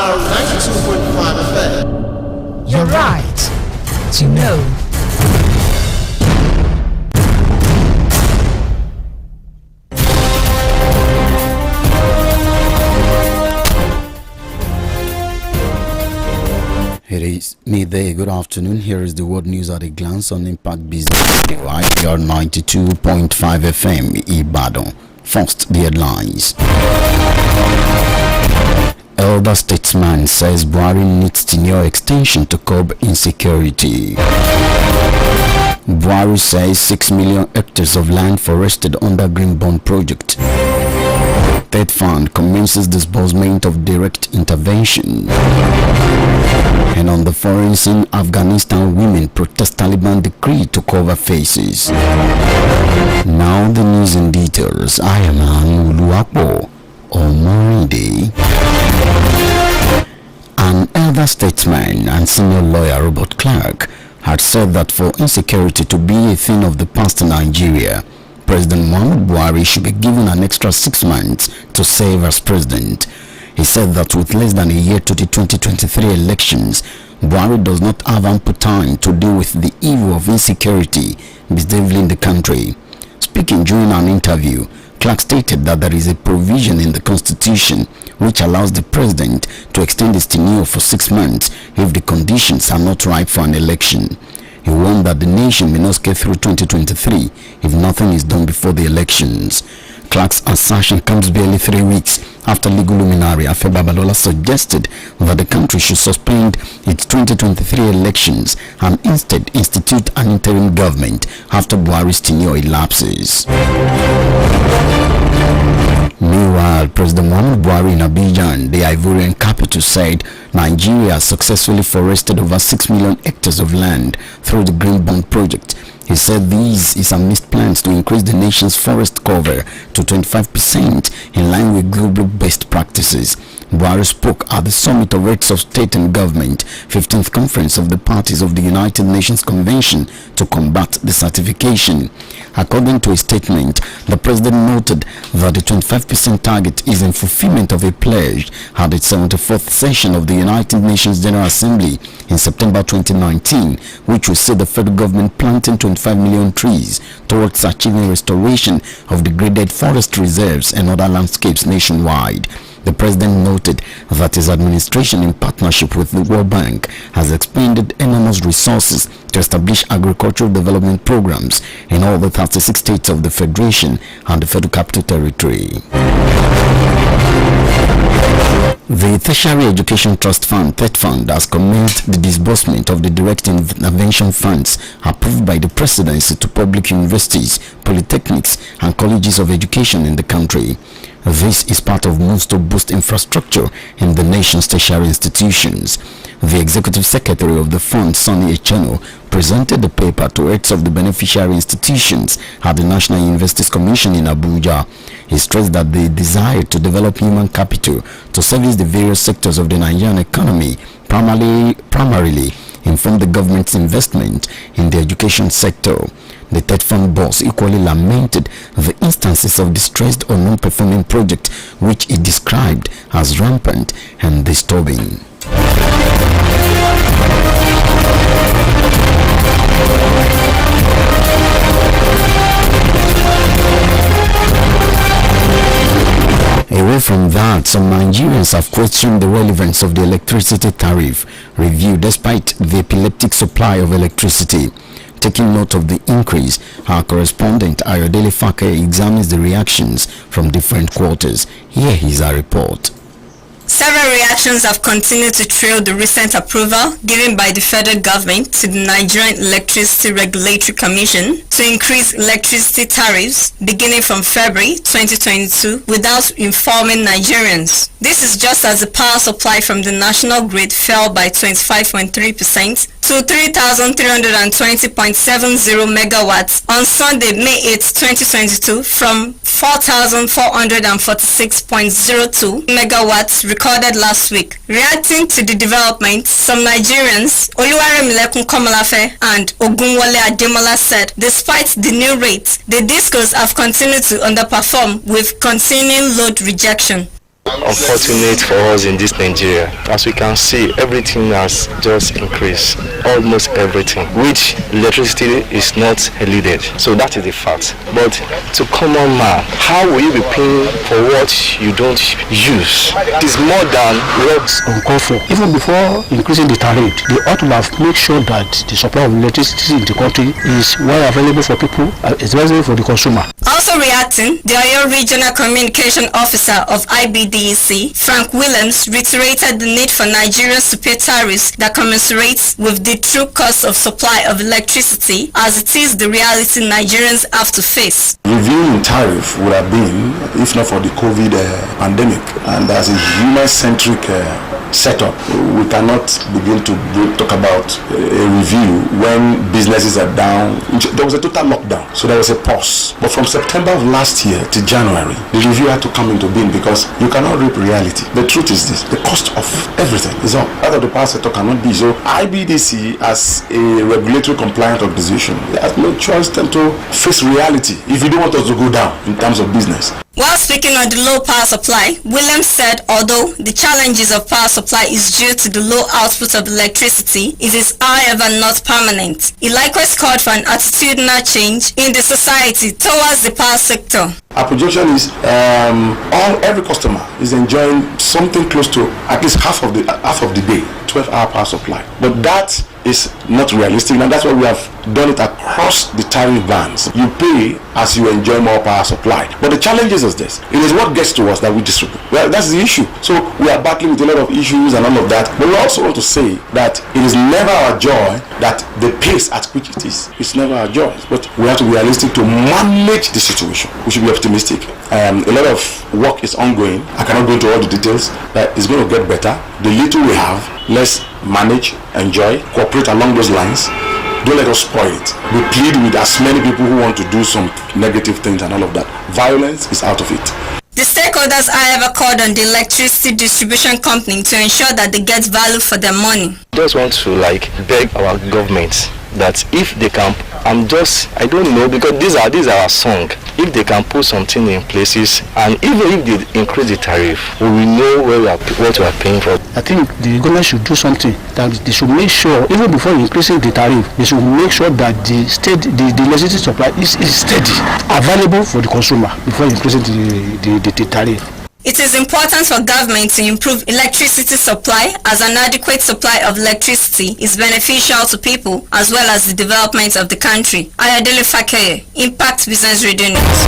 Ibr92.5FM. You're right to know. It is midday. Good afternoon. Here is the world news at a glance on Impact Business Radio. Ibr92.5 FM, Ibadan. First, the headlines. Elder statesman says Buhari needs tenure extension to curb insecurity. Buhari says 6 million hectares of land forested under Green Bond project. Third fund commences disbursement of direct intervention. And on the foreign scene, Afghanistan women protest Taliban decree to cover faces. Now the news in details. I am Uluwapo Omoride. An elder statesman and senior lawyer, Robert Clark, had said that for insecurity to be a thing of the past in Nigeria, President Muhammadu Buhari should be given an extra 6 months to serve as president. He said that with less than a year to the 2023 elections, Buhari does not have ample time to deal with the evil of insecurity bedeviling the country. Speaking during an interview, Clark stated that there is a provision in the constitution which allows the president to extend his tenure for 6 months if the conditions are not ripe for an election. He warned that the nation may not get through 2023 if nothing is done before the elections. Clark's assertion comes barely 3 weeks after legal luminary Afe Babalola suggested that the country should suspend its 2023 elections and instead institute an interim government after Buhari's tenure elapses. Meanwhile, President Muhammadu Buhari in Abidjan, the Ivorian capital, said Nigeria successfully forested over 6 million hectares of land through the Green Bond project. He said this is amidst plans to increase the nation's forest cover to 25% in line with global best practices. Buhari spoke at the Summit of Heads of State and Government, 15th Conference of the Parties of the United Nations Convention to combat desertification. According to a statement, the president noted that the 25% target is in fulfillment of a pledge at the 74th session of the United Nations General Assembly in September 2019, which will see the federal government planting 25 million trees towards achieving restoration of degraded forest reserves and other landscapes nationwide. The president noted that his administration, in partnership with the World Bank, has expended enormous resources to establish agricultural development programs in all the 36 states of the Federation and the Federal Capital Territory. The Tertiary Education Trust Fund, TET Fund, has commenced the disbursement of the direct intervention funds approved by the Presidency to public universities, polytechnics, and colleges of education in the country. This is part of moves to boost infrastructure in the nation's tertiary institutions. The Executive Secretary of the Fund, Sonny Echeno, presented the paper to heads of the beneficiary institutions at the National Universities Commission in Abuja. He stressed that they desire to develop human capital to service the various sectors of the Nigerian economy, primarily inform the government's investment in the education sector. The TET Fund boss equally lamented the instances of distressed or non-performing projects, which he described as rampant and disturbing. Away from that, some Nigerians have questioned the relevance of the electricity tariff review despite the epileptic supply of electricity. Taking note of the increase, our correspondent Ayodele Fake examines the reactions from different quarters. Here is our report. Several reactions have continued to trail the recent approval given by the federal government to the Nigerian Electricity Regulatory Commission to increase electricity tariffs beginning from February 2022 without informing Nigerians. This is just as the power supply from the national grid fell by 25.3% to 3,320.70 megawatts on Sunday, May 8, 2022 from 4,446.02 megawatts recorded last week. Reacting to the development, some Nigerians, Oluwaremilekun Komolafe and Ogunwole Ademola, said despite the new rates, the discos have continued to underperform with continuing load rejection. unfortunate for us in this Nigeria. As we can see, everything has just increased, almost everything, which electricity is not eluded. So that is the fact. But to common man, how will you be paying for what you don't use? It is more than what's uncalled for. Even before increasing the tariff, they ought to have made sure that the supply of electricity in the country is well available for people, especially for the consumer. Also reacting, the Oyo Regional Communication Officer of IBDEC, Frank Williams, reiterated the need for Nigerians to pay tariffs that commensurates with the true cost of supply of electricity, as it is the reality Nigerians have to face. Reviewing tariff would have been, if not for the COVID pandemic, and as a human-centric setup, we cannot begin to talk about a review when businesses are down. There was a total lockdown, so there was a pause. But from September of last year to January, the review had to come into being because you cannot reap reality. The truth is this: the cost of everything is up. That of the power sector cannot be. So IBDC, as a regulatory compliant organization, has no choice than to face reality if you don't want us to go down in terms of business. While speaking on the low power supply, Williams said although the challenges of power supply is due to the low output of electricity, it is however not permanent. He likewise called for an attitudinal change in the society towards the power sector. Our projection is every customer is enjoying something close to at least half of the day, 12-hour power supply. But that is not realistic, and that's why we have done it across the tariff bands. You pay as you enjoy more power supply. But the challenge is this: it is what gets to us that we distribute. Well, that's the issue. So we are battling with a lot of issues and all of that. But we also want to say that it is never our joy that the pace at which it is. It's never our joy. But we have to be realistic to manage the situation. We should be optimistic. A lot of work is ongoing. I cannot go into all the details. That is going to get better. The little we have, let's manage, enjoy, cooperate along those lines. Don't let us spoil it. We plead with as many people who want to do some negative things and all of that. Violence is out of it. The stakeholders, however, called on the electricity distribution company to ensure that they get value for their money. Just want to beg our government that if they can, I don't know, because these are our song. If they can put something in places, and even if they increase the tariff, we will know what we are paying for. I think the government should do something, that they should make sure, even before increasing the tariff, they should make sure that the electricity supply is steady, available for the consumer before increasing the tariff. It is important for government to improve electricity supply, as an adequate supply of electricity is beneficial to people as well as the development of the country. Ayodele Fakeye, Impact Business Radio News.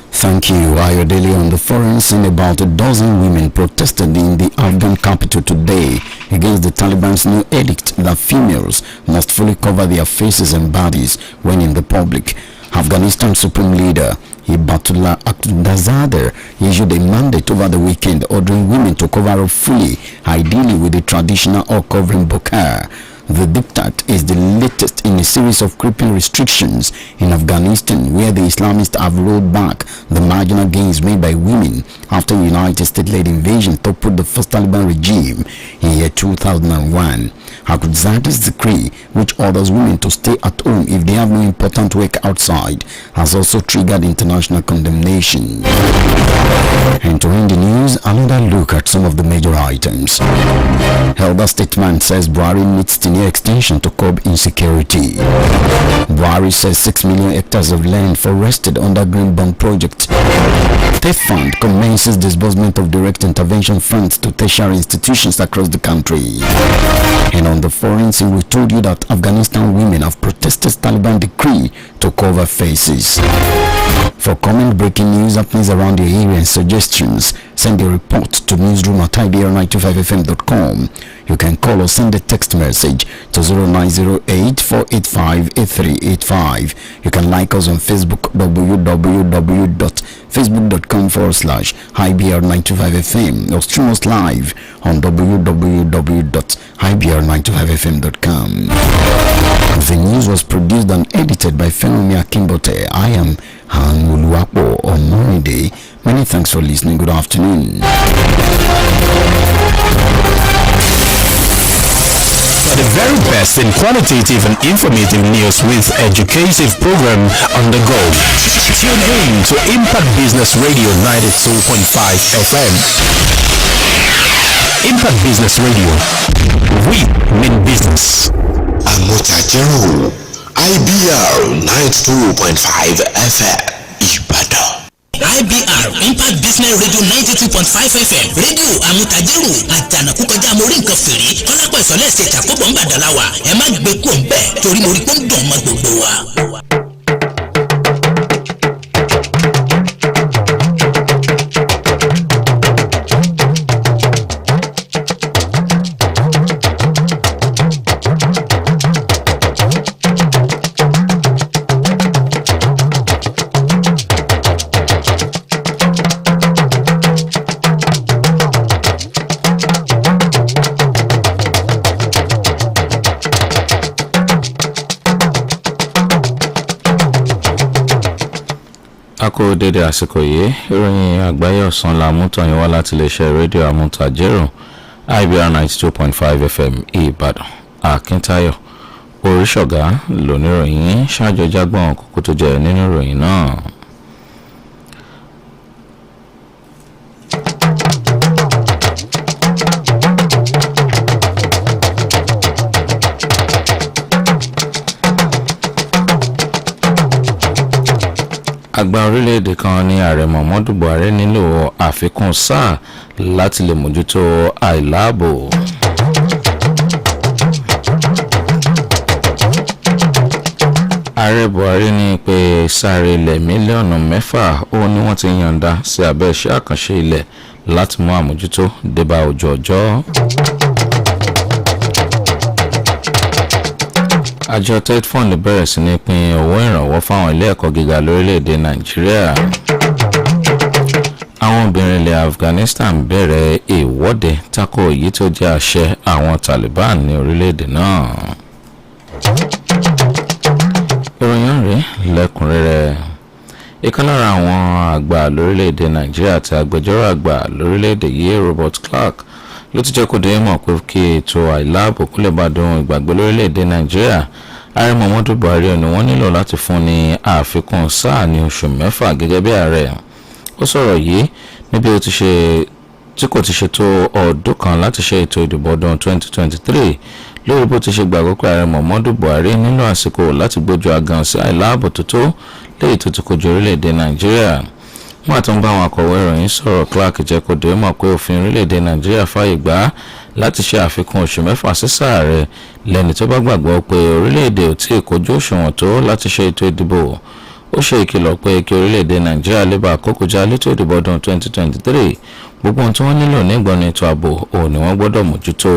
Thank you, Ayodele. On the foreign scene, about a dozen women protested in the Afghan capital today against the Taliban's new edict that females must fully cover their faces and bodies when in the public. Afghanistan Supreme Leader Ibatullah Akhundzadeh issued a mandate over the weekend ordering women to cover up fully, ideally with the traditional or covering burqa. The diktat is the latest in a series of creeping restrictions in Afghanistan, where the Islamists have rolled back the marginal gains made by women after a United States-led invasion toppled the first Taliban regime in year 2001. Akhundzadeh's decree, which orders women to stay at home if they have no important work outside, has also triggered international condemnation. And to end the news, another look at some of the major items. Elder Statesman says Buhari needs tenure extension to curb insecurity. Buhari says 6 million hectares of land forested under Green Bond project. State Fund commences disbursement of direct intervention funds to tertiary institutions across the country. And on the foreign scene, we told you that Afghanistan women have protested Taliban decree to cover faces. For comment, breaking news happenings around your area and suggestions, send a report to newsroom@ibr92.5fm.com. You can call or send a text message to 0908-485-8385. You can like us on Facebook, www.facebook.com/IBR95FM, or stream us live on www.ibr95fm.com. The news was produced and edited by Fenomi Akimbote. I am Han Uluwapo on Monday. Many thanks for listening. Good afternoon. For the very best broadcasting qualitative and informative news with educative program on the go. Tune in to Impact Business Radio 92.5 FM. Impact Business Radio. We mean business. Amutajero, Ibr92.5 FM, Ibadan. IBR Impact Business Radio 92.5 FM rédíò Amutajero àjànàkú kọjá mo rí nǹkan fèrè kọ́lápọ̀ ìsọ̀lẹ̀ ṣe ìtàkùbọ̀ ń bàdàlà wa ẹ má gbé kó ń bẹ̀ torí mo rí pé ń dùn ọmọ gbogbo wa. Akó dédé àsìkò yìí ìròyìn àgbáyé ọ̀sán la mú tàn yín wá láti iléeṣẹ́ rédíò Amutajero Ibr92.5 FM Ìbàdàn. Akíntayọ̀ Oríṣọ̀gá lóníròyìn ṣáájú jágbọ́n kókó tó jẹ́ nínú ìròyìn náà. Àgbà orílẹ̀-èdè kan ní ààrẹ Muhammadu Buhari nílò àfikún sáà láti lè mójútó àìláàbò. Ààrẹ Buhari ní pé sáré ilẹ̀ mílíọ̀nù 6 ó ní wọ́n ti yànda sí abẹ́ iṣẹ́ àkànṣe ilẹ̀ láti mú àmójútó débá ojú ọjọ́. Àjọ TED Fund bẹ̀rẹ̀ sí ní pín owó ìrànwọ́ fáwọn ilé ẹ̀kọ́ gíga lórílẹ̀‐èdè Nàìjíríà. Àwọn obìnrin ilẹ̀ Afghanistan bẹ̀rẹ̀ ìwọ́de tako èyí tó jẹ́ àṣẹ àwọn Taliban ní orílẹ̀‐èdè náà. Ìròyìn rẹ̀ lẹ́kùnrẹ́rẹ́. Ìkan lára àwọn àgbà lórílẹ̀‐èdè Nàìjíríà àti agbẹjọ́rò àgbà lórílẹ̀‐èdè yìí Robert Clark ló ti jẹ́ kó dé mọ̀ pé kí ètò àìláàbò kó lè bá dóhun ìgbàgbé lórílẹ̀‐èdè Nàìjíríà. Ààrẹ Muhammadu Buhari ni wọ́n nílò láti fún ní àfikún sáà ní oṣù 6 gẹ́gẹ́ bí ààrẹ. Ó sọ̀rọ̀ yìí níbi tí kò ti ṣètò ọdún kan láti ṣe ètò ìdìbò ọdún 2023 lórí bó ti ṣe gbàgbọ́ pé ààrẹ Muhammadu Buhari nílò àsìkò láti gbójú agan sí àìláàbò tó tó léyìí tó ti kojú orílẹ̀‐èdè Nàìjíríà. Wọ́n àtún bá àwọn akọ̀wé ìròyìn sọ̀rọ̀. Clark jẹ́ kó dé mọ̀ pé òfin orílẹ̀-èdè Nàìjíríà fààyè gbà láti ṣe àfikún oṣù 6 sí sáà rẹ̀ lẹ́ni tó bá gbàgbọ́ pé orílẹ̀-èdè ò tí ì kojú òṣùwọ̀n tó láti ṣe ètò ìdìbò. Ó ṣe ìkìlọ̀ pé kí orílẹ̀-èdè Nàìjíríà lè bá àkókò já létò ìdìbò ọdún 2023 gbogbo ohun tí wọ́n nílò ní ìgbọ̀nà ètò ààbò òun ni wọ́n gbọ́dọ̀ mójútó.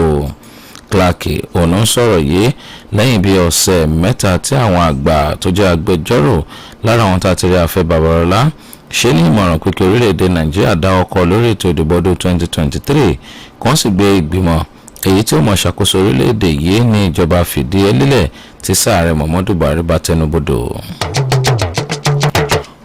Clark òun ń sọ̀rọ̀ yìí lẹ́yìn bí ọ̀sẹ̀ 3 tí àwọn àgbà tó jẹ́ agbẹjọ́rò lára àwọn tá a ti rí Afẹ́ Babalọ́lá ṣe ní ìmọ̀ràn pé kí orílẹ̀-èdè Nàìjíríà dá ọkọ̀ lórí ètò ìdìbò ọdún 2023 kan sì gbé ìgbìmọ̀ èyí tí ó mọ̀ ṣàkóso orílẹ̀-èdè yìí ní ìjọba fìdí ẹlẹ́lẹ̀ tí sáàrẹ Muhammadu Buhari bá tẹnubodò.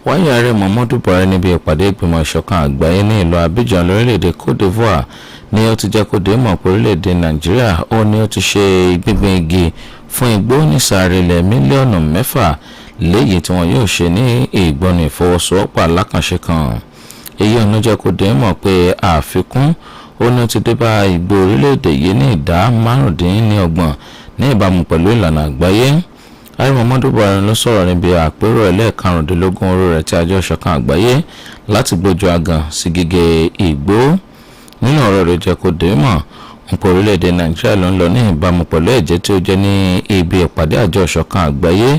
Wáyé ààrẹ Muhammadu Buhari níbi ìpàdé ìgbìmọ̀ ìṣọ̀kan àgbáyé ní ìlú Abidjan lórílẹ̀-èdè Côte d'Ivoire ni ó ti jẹ́ kó dé mọ̀ pé orílẹ̀-èdè Nàìjíríà ó ní ó ti ṣe gbígbin igi fún igbó ní sáré ilẹ̀ mílíọ̀nù 6 léyìí tí wọn yóò ṣe ní ìgbọ́nù ìfọwọ́sowọ́pọ̀ alákànṣe kan. Èyí ọ̀nà jẹ́ kó dé mọ̀ pé àfikún ó ní ti dé bá igbó orílẹ̀-èdè yìí ní ìdá 25 ní ìbámu pẹ̀lú ìlànà àgbáyé. Ààrẹ Muhammadu Buhari ló sọ̀rọ̀ níbi àpérò ẹlẹ́ẹ̀karùndínlógún orú rẹ̀ tí àjọ ìṣọ̀kan àgbáyé láti gbójú agan sí gígé igbó. Nínú ọ̀rọ̀ rẹ̀ jẹ́ kó dé mọ̀ nípa orílẹ̀-èdè Nàìjíríà ló ń lọ ní ìbámu pẹ̀lú ẹ̀jẹ̀ tí ó jẹ́ ní ibi ìpàdé àjọ ìṣọ̀kan àgbáyé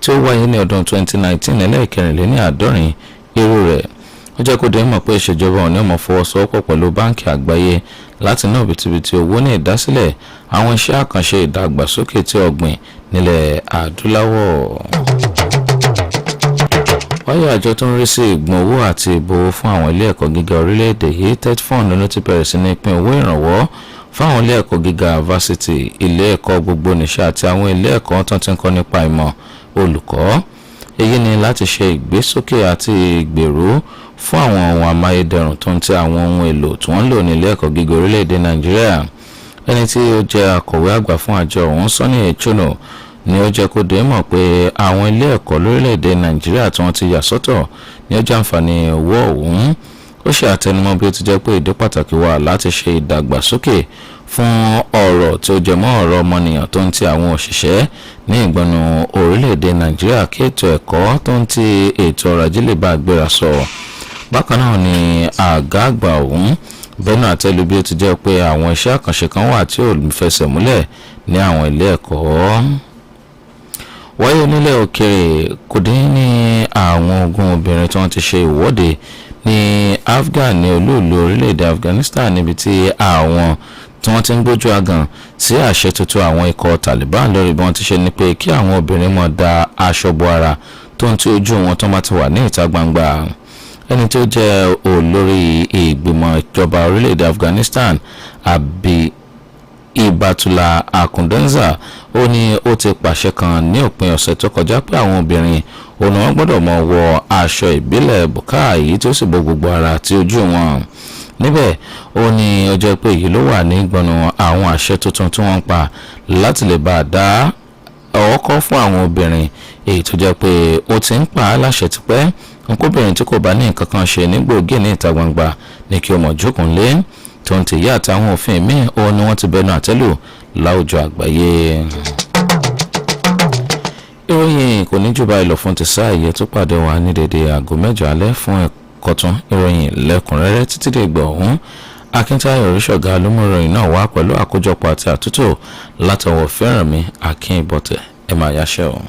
tí ó wáyé ní ọdún 2019 ẹlẹ́ẹ̀kẹrìnléláàádọ́rin irú rẹ̀. Ó jẹ́ kó dé mọ̀ pé ìṣèjọba òní ọmọ fọwọ́sowọ́pọ̀ pẹ̀lú báńkì àgbáyé láti ná òbítíbitì owó ní ìdásílẹ̀ àwọn iṣẹ́ àkànṣe ìdàgbàsókè tí ọ̀gbìn nílẹ̀ adúláwọ̀. Wáyé àjọ tó ń rí sí ìgbọ̀n owó àti ìbò fún àwọn ilé ẹ̀kọ́ gíga orílẹ̀-èdè yìí TED Fund ló ti bẹ̀rẹ̀ sí ní pín owó ìrànwọ́ fáwọn ilé ẹ̀kọ́ gíga fásitì, ilé ẹ̀kọ́ gbogbo nìṣẹ́ àti àwọn ilé ẹ̀kọ́ tó ti ń kọ́ nípa ìmọ̀ olùkọ́. Èyí ni láti ṣe ìgbésókè àti ìgbèrú fún àwọn ohun amáyédẹrùn tó ń tẹ àwọn ohun èlò tí wọ́n ń lò ní ilé ẹ̀kọ́ gíga orílẹ̀-èdè Nàìjíríà. ẹni tí ó jẹ́ akọ̀wé àgbà fún àjọ ọ̀hún Sunny Echono ni ó jẹ́ kó dé mọ̀ pé àwọn ilé ẹ̀kọ́ lórílẹ̀‐èdè Nàìjíríà tí wọ́n ti yà sọ́tọ̀ ní ó jàǹfààní owó ọ̀hún. Ó ṣe àtẹnumọ́ bí ó ti jẹ́ pé ìdí pàtàkì wà láti ṣe ìdàgbàsókè fún ọ̀rọ̀ tí ó jẹ mọ́ ọ̀rọ̀ ọmọnìyàn tó ń ti àwọn òṣìṣẹ́ ní ìgbọnnu orílẹ̀‐èdè Nàìjíríà kí ètò ẹ̀kọ́ tó ń ti ètò ọrọ̀ ajé lè bá gbéra sọ. Bákan náà ni àgá àgbà ọ̀hún bẹ́ẹ̀nù àtẹ́lu bí ó ti jẹ́ pé àwọn iṣẹ́ àkànṣe kan wà tí ò fẹsẹ̀ múlẹ̀ ní àwọn ilé ẹ̀kọ́. Wáyé onílẹ̀ òkèrè kò dín ní àwọn ogun obìnrin tí wọ́n ti ṣe ìwọ́de ní Afghan ní olúùlú orílẹ̀-èdè Afghanistan níbi tí àwọn tí wọ́n ti ń gbójú agan sí àṣẹ tuntun àwọn ikọ̀ Taliban lórí bí wọ́n ti ṣe ní pé kí àwọn obìnrin mọ̀ da aṣọ bo ara tó ń tí ojú wọn tó máa ti wà ní ìta gbangba. Ẹni tó jẹ́ olórí ìgbìmọ̀ ìjọba orílẹ̀-èdè Afghanistan Ibatullah Akundenza ó ní ó ti pàṣẹ kan ní òpin ọ̀sẹ̀ tó kọjá pé àwọn obìnrin òun wọn gbọ́dọ̀ mọ̀ wọ aṣọ ìbílẹ̀ bùkà yìí tó sì bo gbogbo ara àti ojú wọn. Níbẹ̀ ó ní ó jẹ́ pé èyí ló wà ní gbọ̀nà àwọn àṣẹ tuntun tí wọ́n ń pa láti lè bá a dá ọwọ́ kọ́ fún àwọn obìnrin èyí tó jẹ́ pé ó ti ń pa á láṣẹ tipẹ́ nkóbìnrin tí kò bá ní nǹkan kan ṣe ní gbòógì ní ìta gbangba ní kí o mọ̀ jókòó lé tó ń tèyí àtàwọn òfin míì òun ni wọ́n ti bẹnu àtẹ́lù láwùjọ àgbáyé. Ìròyìn kò ní jù báyìí lọ fún ti sáà yẹ tó pàdé wa ní dédé aago 7 alẹ́ fún ẹ̀kọ́tún ìròyìn lẹ́kùnrẹ́rẹ́ títí dé ìgbà ọ̀hún. Akíntayọ̀ Oríṣọ̀gá ló mú ìròyìn náà wá pẹ̀lú àkójọpọ̀ àti àtúntò látọwọ́ Fẹ́rànmi Akínbọ̀tẹ̀ ẹ máa yáṣẹ́ o.